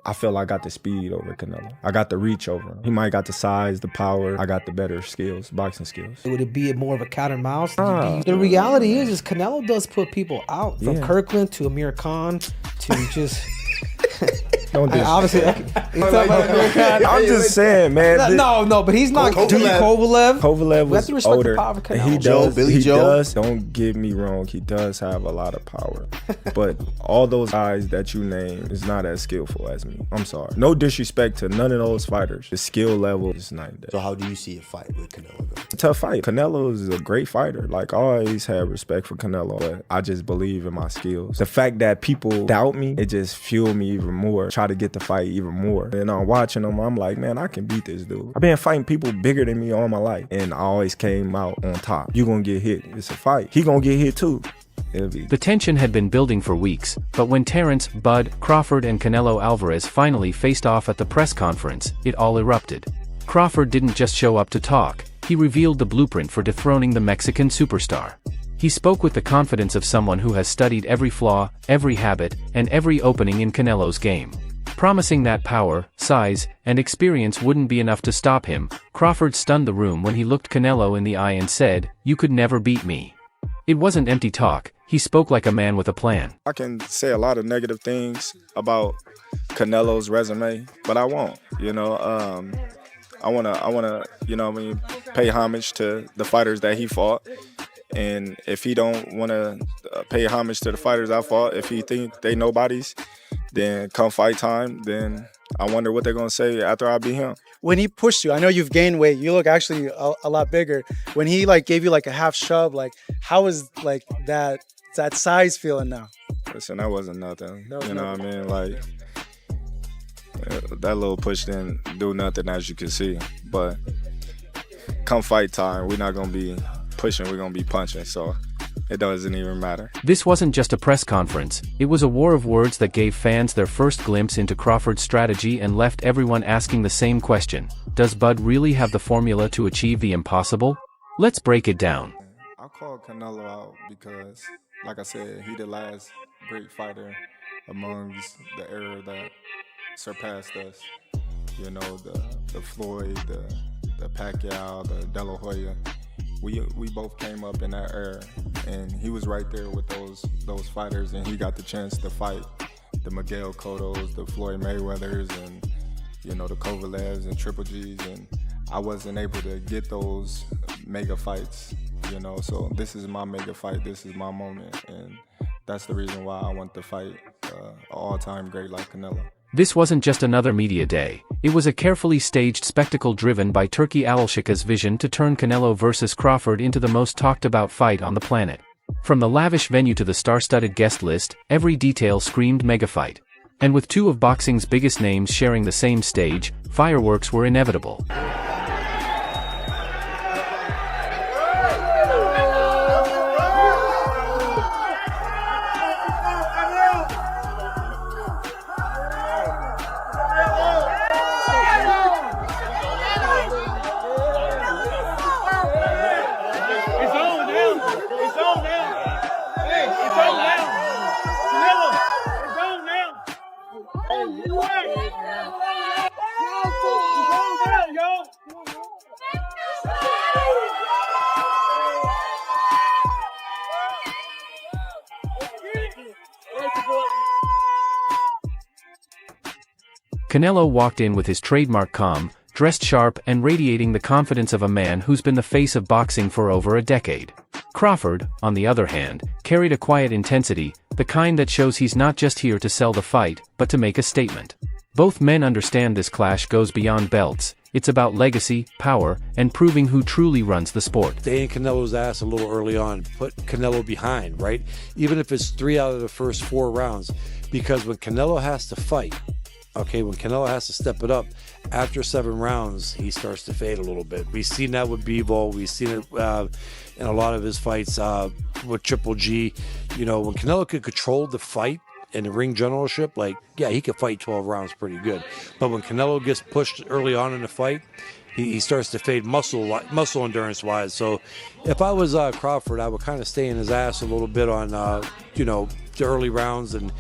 I feel I got the speed over Canelo. I got the reach over him. He might got the size, the power. I got the better skills, boxing skills. Would it be more of a cat and mouse? The reality is Canelo does put people out. From Kirkland to Amir Khan to just... Don't do obviously, I'm just saying, man. No, but he's not. Kovalev. Kovalev was older. He does. Billy Joe. Does. Don't get me wrong. He does have a lot of power, but all those guys that you name is not as skillful as me. I'm sorry. No disrespect to none of those fighters. The skill level is night and day. So how do you see a fight with Canelo? It's a tough fight. Canelo is a great fighter. Like I always had respect for Canelo, but I just believe in my skills. The fact that people doubt me, it just fueled me even more. Try to get the fight even more. And I'm watching him, I'm like, man, I can beat this dude. I've been fighting people bigger than me all my life, and I always came out on top. You gonna get hit. It's a fight. He gonna get hit too. The tension had been building for weeks, but when Terence, Bud, Crawford and Canelo Alvarez finally faced off at the press conference, it all erupted. Crawford didn't just show up to talk, he revealed the blueprint for dethroning the Mexican superstar. He spoke with the confidence of someone who has studied every flaw, every habit, and every opening in Canelo's game. Promising that power, size, and experience wouldn't be enough to stop him, Crawford stunned the room when he looked Canelo in the eye and said, "You could never beat me." It wasn't empty talk, he spoke like a man with a plan. I can say a lot of negative things about Canelo's resume, but I won't, you know. I wanna, you know what I mean, pay homage to the fighters that he fought. And if he don't want to pay homage to the fighters I fought, if he think they nobodies, then come fight time, then I wonder what they're going to say after I beat him. When he pushed you, I know you've gained weight. You look actually a lot bigger. When he like gave you like a half shove, like how is like that size feeling now? Listen, that wasn't nothing. You know what I mean? Like that little push didn't do nothing, as you can see. But come fight time, we're not going to be pushing, we're gonna be punching, so it doesn't even matter. This wasn't just a press conference, it was a war of words that gave fans their first glimpse into Crawford's strategy and left everyone asking the same question: does Bud really have the formula to achieve the impossible? Let's break it down. I called Canelo out because, like I said, he the last great fighter amongst the era that surpassed us. You know, the Floyd, the Pacquiao, the De La Hoya. We both came up in that era, and he was right there with those fighters, and he got the chance to fight the Miguel Cottos, the Floyd Mayweathers, and you know the Kovalevs and Triple Gs, and I wasn't able to get those mega fights, you know. So this is my mega fight, this is my moment, and that's the reason why I want to fight an all-time great like Canelo. This wasn't just another media day, it was a carefully staged spectacle driven by Turki Alshika's vision to turn Canelo vs. Crawford into the most talked about fight on the planet. From the lavish venue to the star-studded guest list, every detail screamed mega fight. And with two of boxing's biggest names sharing the same stage, fireworks were inevitable. Canelo walked in with his trademark calm, dressed sharp and radiating the confidence of a man who's been the face of boxing for over a decade. Crawford, on the other hand, carried a quiet intensity, the kind that shows he's not just here to sell the fight, but to make a statement. Both men understand this clash goes beyond belts, it's about legacy, power, and proving who truly runs the sport. Stay in Canelo's ass a little early on, put Canelo behind, right? Even if it's 3 out of the first 4 rounds, because when Canelo has to fight, okay, when Canelo has to step it up, after 7 rounds, he starts to fade a little bit. We've seen that with Bivol. We've seen it in a lot of his fights with Triple G. You know, when Canelo could control the fight and the ring generalship, like, yeah, he could fight 12 rounds pretty good. But when Canelo gets pushed early on in the fight, he starts to fade muscle endurance wise. So if I was Crawford, I would kind of stay in his ass a little bit on the early rounds and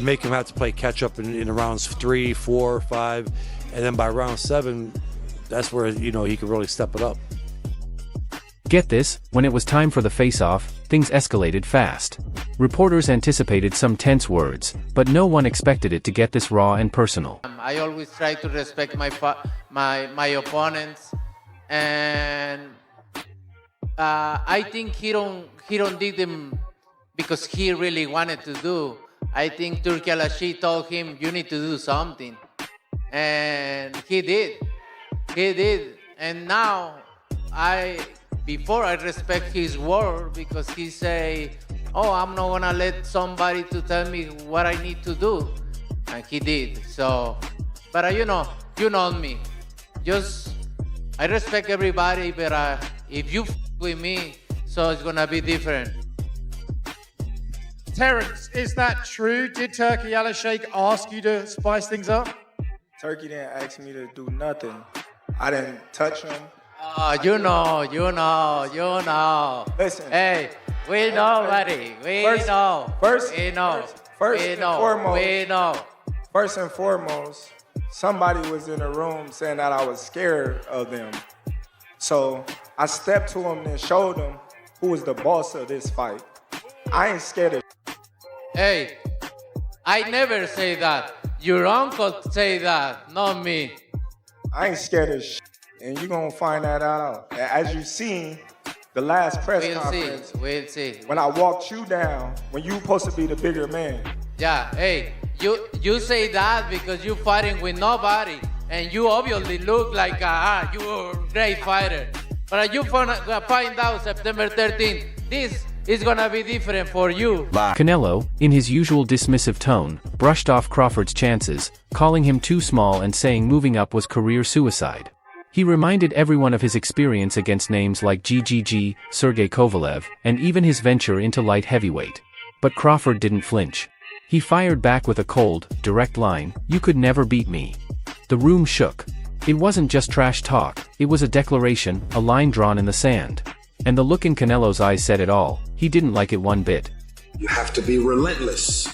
make him have to play catch up in rounds 3, 4, 5, and then by round 7, that's where he could really step it up. Get this, when it was time for the face-off, things escalated fast. Reporters anticipated some tense words, but no one expected it to get this raw and personal. I always try to respect my opponents, and I think he don't did them because he really wanted to do. I think Turki Al-Ashi told him, you need to do something, and he did, and now before I respect his word because he say, oh, I'm not gonna let somebody to tell me what I need to do, and he did. So, but you know me. I respect everybody, but if you with me, so it's gonna be different. Terence, is that true? Did Turki Al-Ashi ask you to spice things up? Turkey didn't ask me to do nothing. I didn't touch him. You know. Listen. Hey, we know, buddy. We know. First and foremost, somebody was in the room saying that I was scared of them. So I stepped to him and showed him who was the boss of this fight. I ain't scared of. Hey, I never say that. Your uncle say that, not me. I ain't scared of shit. And you're going to find that out. As you seen, the last press conference, we'll see. when I walked you down, when you supposed to be the bigger man. Yeah, hey, you say that because you fighting with nobody, and you obviously look like you're a great fighter. But you find out September 13th, this is gonna be different for you. Canelo, in his usual dismissive tone, brushed off Crawford's chances, calling him too small and saying moving up was career suicide. He reminded everyone of his experience against names like GGG, Sergey Kovalev, and even his venture into light heavyweight. But Crawford didn't flinch. He fired back with a cold, direct line, "You could never beat me." The room shook. It wasn't just trash talk, it was a declaration, a line drawn in the sand. And the look in Canelo's eyes said it all. He didn't like it one bit. You have to be relentless.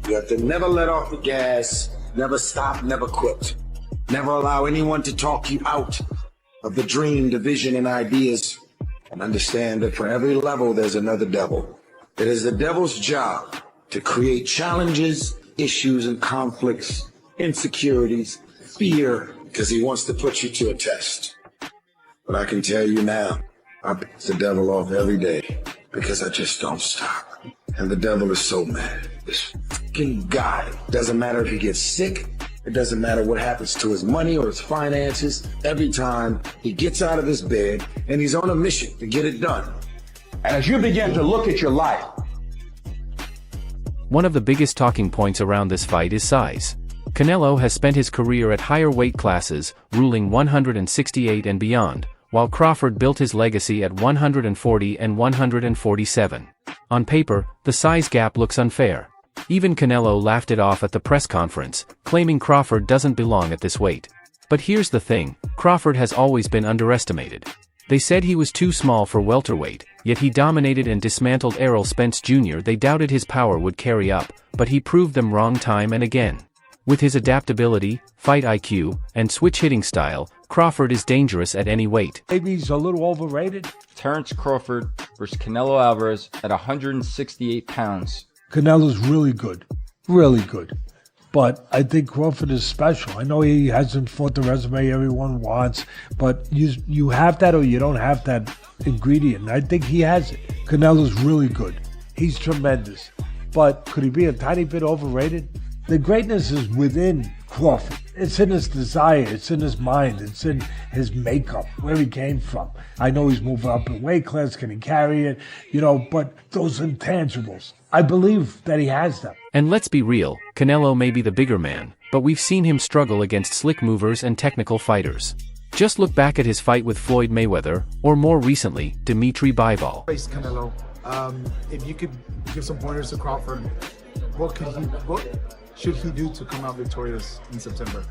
You have to never let off the gas, never stop, never quit. Never allow anyone to talk you out of the dream, the vision, and ideas. And understand that for every level, there's another devil. It is the devil's job to create challenges, issues, and conflicts, insecurities, fear, because he wants to put you to a test. But I can tell you now, I piss the devil off every day because I just don't stop. And the devil is so mad. This fucking guy, doesn't matter if he gets sick, it doesn't matter what happens to his money or his finances. Every time he gets out of his bed and he's on a mission to get it done. And as you begin to look at your life, one of the biggest talking points around this fight is size. Canelo has spent his career at higher weight classes, ruling 168 and beyond, while Crawford built his legacy at 140 and 147. On paper, the size gap looks unfair. Even Canelo laughed it off at the press conference, claiming Crawford doesn't belong at this weight. But here's the thing, Crawford has always been underestimated. They said he was too small for welterweight, yet he dominated and dismantled Errol Spence Jr. They doubted his power would carry up, but he proved them wrong time and again. With his adaptability, fight IQ, and switch hitting style, Crawford is dangerous at any weight. Maybe he's a little overrated. Terence Crawford versus Canelo Alvarez at 168 pounds. Canelo's really good. Really good. But I think Crawford is special. I know he hasn't fought the resume everyone wants, but you have that or you don't have that ingredient. And I think he has it. Canelo's really good. He's tremendous. But could he be a tiny bit overrated? The greatness is within Crawford. It's in his desire, it's in his mind, it's in his makeup, where he came from. I know he's moving up in weight class, can he carry it? But those intangibles, I believe that he has them. And let's be real, Canelo may be the bigger man, but we've seen him struggle against slick movers and technical fighters. Just look back at his fight with Floyd Mayweather, or more recently, Dimitri Bivol. Canelo, if you could give some pointers to Crawford, what should he do to come out victorious in September?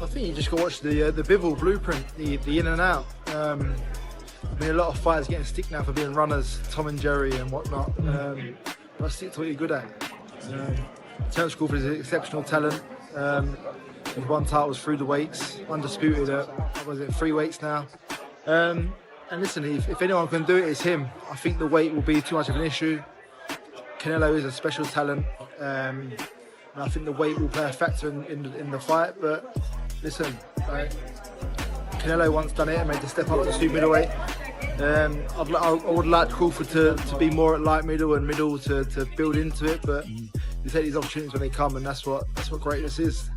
I think you just got to watch the Bivol blueprint, the in and out. I mean, a lot of fighters getting stick now for being runners, Tom and Jerry and whatnot. But stick to what you're good at. Terence Crawford is an exceptional talent. His one title was through the weights, undisputed at, what was it, 3 weights now. And listen, if anyone can do it, it's him. I think the weight will be too much of an issue. Canelo is a special talent. And I think the weight will play a factor in the fight. But listen, Canelo once done it and made the step up to super middleweight. I would like Crawford to be more at light middle and middle to build into it. But you take these opportunities when they come, and that's what greatness is.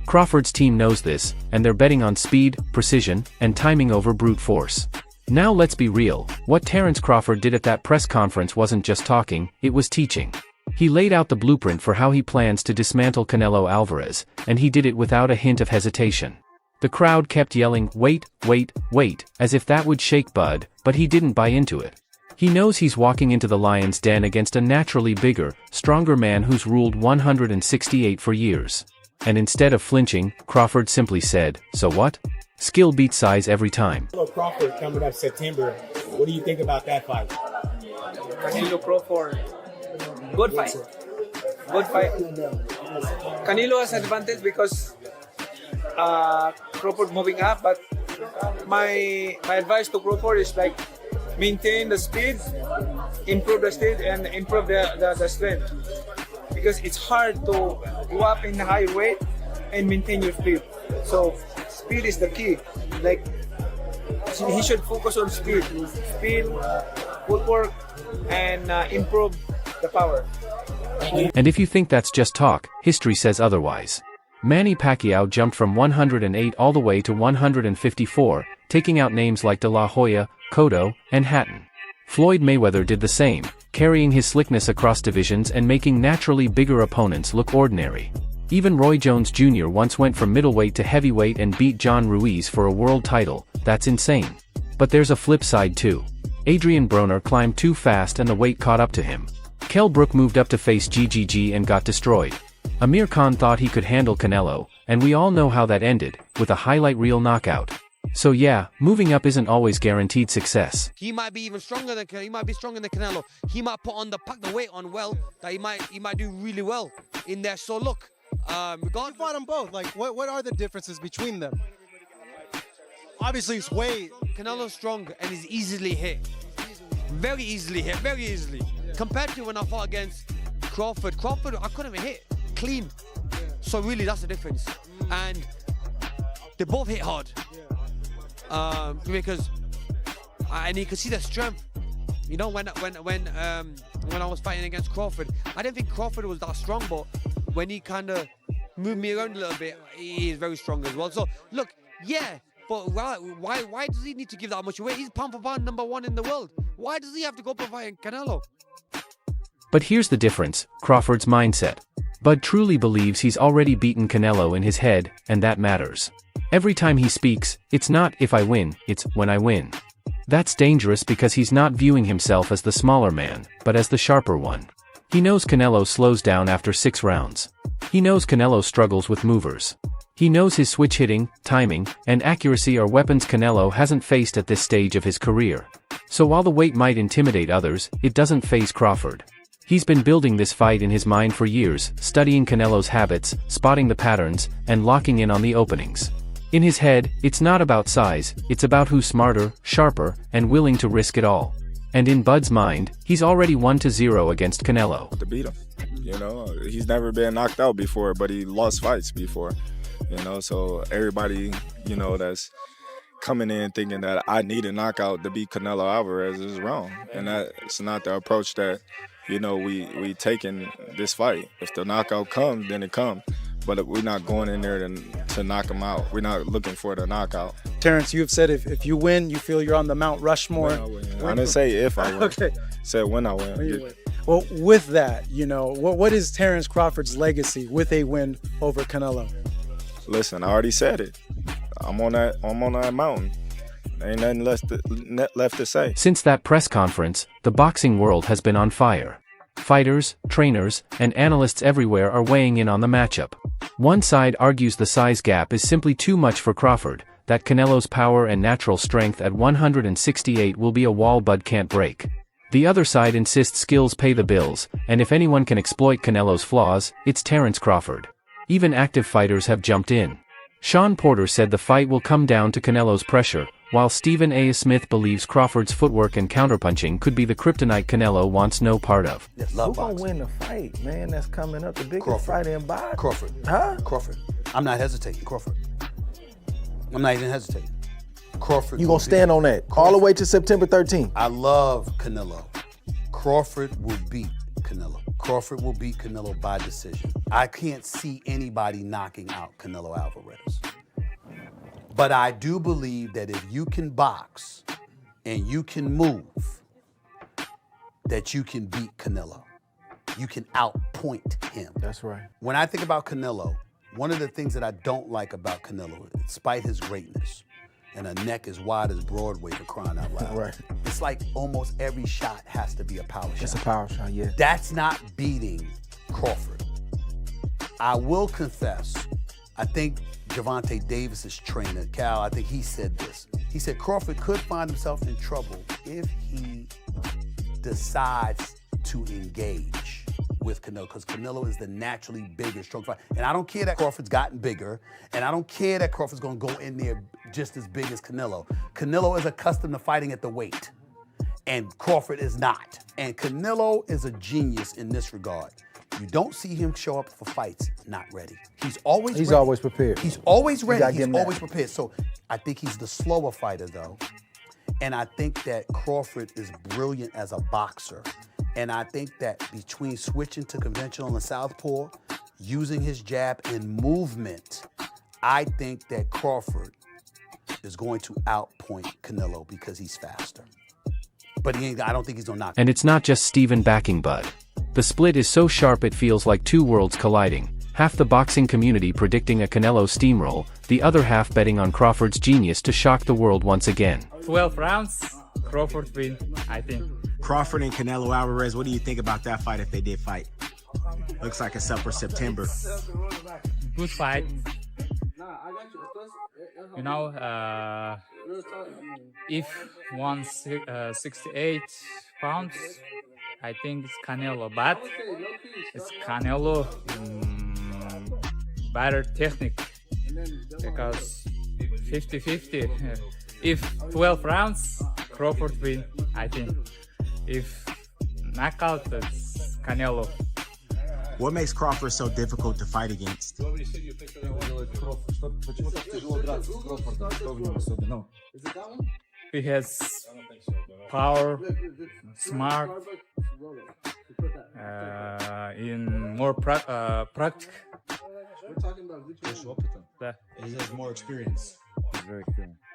Crawford's team knows this, and they're betting on speed, precision, and timing over brute force. Now let's be real, what Terence Crawford did at that press conference wasn't just talking, it was teaching. He laid out the blueprint for how he plans to dismantle Canelo Alvarez, and he did it without a hint of hesitation. The crowd kept yelling, "Wait, wait, wait," as if that would shake Bud, but he didn't buy into it. He knows he's walking into the lion's den against a naturally bigger, stronger man who's ruled 168 for years. And instead of flinching, Crawford simply said, "So what? Skill beats size every time." Canelo Crawford coming up September. What do you think about that fight? Canelo Crawford, good fight. Good fight. Canelo has advantage because Crawford moving up, but my advice to Crawford is like maintain the speed, improve the speed, and improve the strength. Because it's hard to go up in high weight and maintain your speed. So speed is the key. Like he should focus on speed, footwork, and improve the power. And if you think that's just talk, history says otherwise. Manny Pacquiao jumped from 108 all the way to 154, taking out names like De La Hoya, Cotto, and Hatton. Floyd Mayweather did the same, carrying his slickness across divisions and making naturally bigger opponents look ordinary. Even Roy Jones Jr. once went from middleweight to heavyweight and beat John Ruiz for a world title. That's insane. But there's a flip side too. Adrian Broner climbed too fast and the weight caught up to him. Kell Brook moved up to face GGG and got destroyed. Amir Khan thought he could handle Canelo, and we all know how that ended, with a highlight reel knockout. So yeah, moving up isn't always guaranteed success. He might be even stronger than Canelo. He might pack the weight on well, that he might do really well in there. So look, You fought them both. Like, what are the differences between them? Obviously, it's weight. Canelo's strong and is easily hit. Very easily hit, very easily. Compared to when I fought against Crawford, I couldn't even hit clean. So really, that's the difference. And they both hit hard. Because and you can see the strength. You know, when I was fighting against Crawford, I didn't think Crawford was that strong, but when he kind of moved me around a little bit, he is very strong as well. So look, yeah, but why does he need to give that much away? He's pound for pound #1 in the world. Why does he have to go for fighting Canelo? But here's the difference, Crawford's mindset. Bud truly believes he's already beaten Canelo in his head, and that matters. Every time he speaks, it's not if I win, it's when I win. That's dangerous because he's not viewing himself as the smaller man, but as the sharper one. He knows Canelo slows down after 6 rounds. He knows Canelo struggles with movers. He knows his switch hitting, timing, and accuracy are weapons Canelo hasn't faced at this stage of his career. So while the weight might intimidate others, it doesn't faze Crawford. He's been building this fight in his mind for years, studying Canelo's habits, spotting the patterns, and locking in on the openings. In his head, it's not about size, it's about who's smarter, sharper, and willing to risk it all. And in Bud's mind, he's already 1-0 against Canelo. To beat him, you know, he's never been knocked out before, but he lost fights before, you know, so everybody, you know, that's coming in thinking that I need a knockout to beat Canelo Alvarez is wrong. And that's not the approach that, you know, we take in this fight. If the knockout comes, then it comes. But we're not going in there to knock him out. We're not looking for the knockout. Terence, you have said if you win, you feel you're on the Mount Rushmore. I didn't say if I win. Okay. Said when I win. When you win. Well, with that, you know, what is Terence Crawford's legacy with a win over Canelo? Listen, I already said it. I'm on that mountain. Ain't nothing left to say. Since that press conference, the boxing world has been on fire. Fighters, trainers, and analysts everywhere are weighing in on the matchup. One side argues the size gap is simply too much for Crawford, that Canelo's power and natural strength at 168 will be a wall Bud can't break. The other side insists skills pay the bills, and if anyone can exploit Canelo's flaws, it's Terence Crawford. Even active fighters have jumped in. Sean Porter said the fight will come down to Canelo's pressure, while Stephen A. Smith believes Crawford's footwork and counterpunching could be the kryptonite Canelo wants no part of. Who gonna win the fight, man? That's coming up, the biggest Crawford. fight in boxing. Crawford. Huh? Crawford. I'm not hesitating. Crawford. I'm not even hesitating. Crawford. You gonna stand on that all the way to September 13th? I love Canelo. Crawford will beat Canelo. Crawford will beat Canelo by decision. I can't see anybody knocking out Canelo Alvarez. But I do believe that if you can box and you can move, that you can beat Canelo. You can outpoint him. That's right. When I think about Canelo, one of the things that I don't like about Canelo, despite his greatness, and a neck as wide as Broadway for crying out loud. Right. It's like almost every shot has to be a power shot. It's a power shot, yeah. That's not beating Crawford. I will confess, I think Gervonta Davis's trainer, Cal, I think he said this. He said Crawford could find himself in trouble if he decides to engage with Canelo, because Canelo is the naturally bigger, strong fighter. And I don't care that Crawford's gotten bigger, and I don't care that Crawford's gonna go in there just as big as Canelo. Canelo is accustomed to fighting at the weight, and Crawford is not. And Canelo is a genius in this regard. You don't see him show up for fights not ready. He's always prepared. He's always ready. He's Always prepared. So I think he's the slower fighter, though. And I think that Crawford is brilliant as a boxer. And I think that between switching to conventional and southpaw, using his jab and movement, I think that Crawford is going to outpoint Canelo because he's faster. But I don't think he's gonna knock him. And it's not just Steven backing Bud. The split is so sharp it feels like two worlds colliding. Half the boxing community predicting a Canelo steamroll, the other half betting on Crawford's genius to shock the world once again. 12 rounds, Crawford win, I think. Crawford and Canelo Alvarez, what do you think about that fight if they did fight? Looks like it's up for September. Good fight. You know, if 168 pounds, I think it's Canelo, but it's Canelo better technique because 50-50. If 12 rounds, Crawford win, I think. If knockout, it's Canelo. What makes Crawford so difficult to fight against? He has power, smart, in more practical. He has more experience.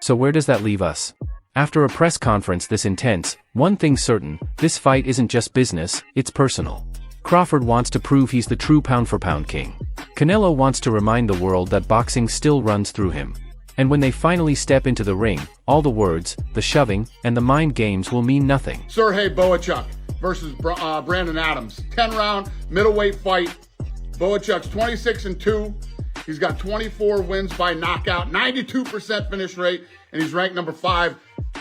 So where does that leave us? After a press conference this intense, one thing's certain, this fight isn't just business, it's personal. Crawford wants to prove he's the true pound-for-pound king. Canelo wants to remind the world that boxing still runs through him. And when they finally step into the ring, all the words, the shoving, and the mind games will mean nothing. Sergey Boachuk versus Brandon Adams. 10-round middleweight fight. Boachuk's 26-2. He's got 24 wins by knockout, 92% finish rate, and he's ranked number 5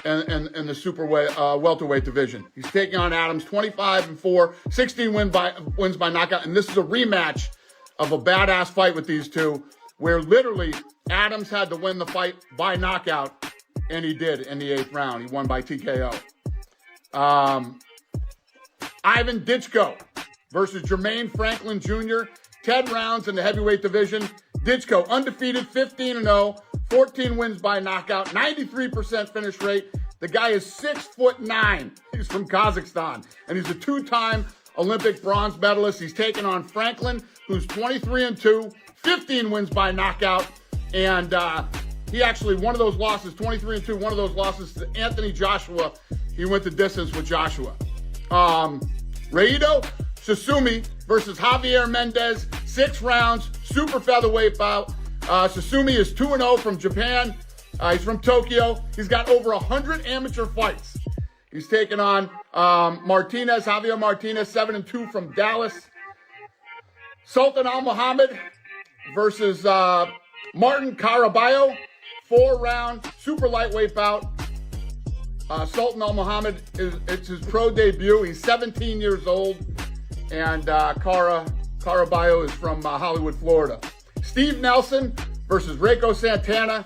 in the super welterweight division. He's taking on Adams, 25-4, 16 wins by knockout, and this is a rematch of a badass fight with these two, where literally Adams had to win the fight by knockout, and he did in the 8th round. He won by TKO. Ivan Ditchko versus Jermaine Franklin Jr., 10 rounds in the heavyweight division. Ditchko, undefeated, 15-0, 14 wins by knockout, 93% finish rate. The guy is 6'9". He's from Kazakhstan, and he's a 2-time Olympic bronze medalist. He's taking on Franklin, who's 23-2, 15 wins by knockout, and he actually, one of those losses, 23-2, one of those losses to Anthony Joshua. He went the distance with Joshua. Reito Sasumi versus Javier Mendez, 6 rounds, super featherweight bout. Sasumi is 2-0 from Japan. He's from Tokyo. He's got over 100 amateur fights. He's taking on Javier Martinez, 7-2 from Dallas. Sultan Al-Muhammad versus Martin Caraballo, 4-round super lightweight bout. Sultan Al-Muhammad, it's his pro debut. He's 17 years old, and Caraballo is from Hollywood, Florida. Steve Nelson versus Reiko Santana,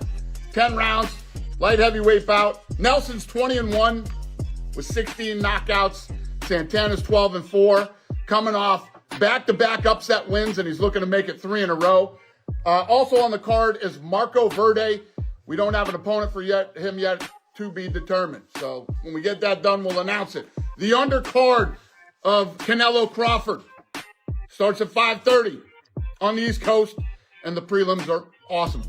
10 rounds, light heavyweight bout. Nelson's 20-1 with 16 knockouts. Santana's 12-4, coming off back-to-back upset wins, and he's looking to make it 3 in a row. Also on the card is Marco Verde. We don't have an opponent for him yet to be determined. So when we get that done, we'll announce it. The undercard of Canelo Crawford starts at 5:30 on the East Coast, and the prelims are awesome.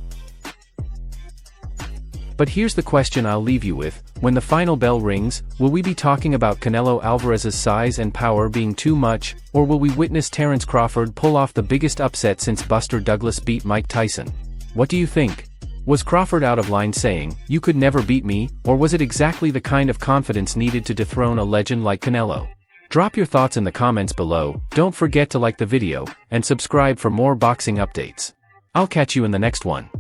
But here's the question I'll leave you with. When the final bell rings, will we be talking about Canelo Alvarez's size and power being too much, or will we witness Terence Crawford pull off the biggest upset since Buster Douglas beat Mike Tyson? What do you think? Was Crawford out of line saying, "You could never beat me," or was it exactly the kind of confidence needed to dethrone a legend like Canelo? Drop your thoughts in the comments below, don't forget to like the video, and subscribe for more boxing updates. I'll catch you in the next one.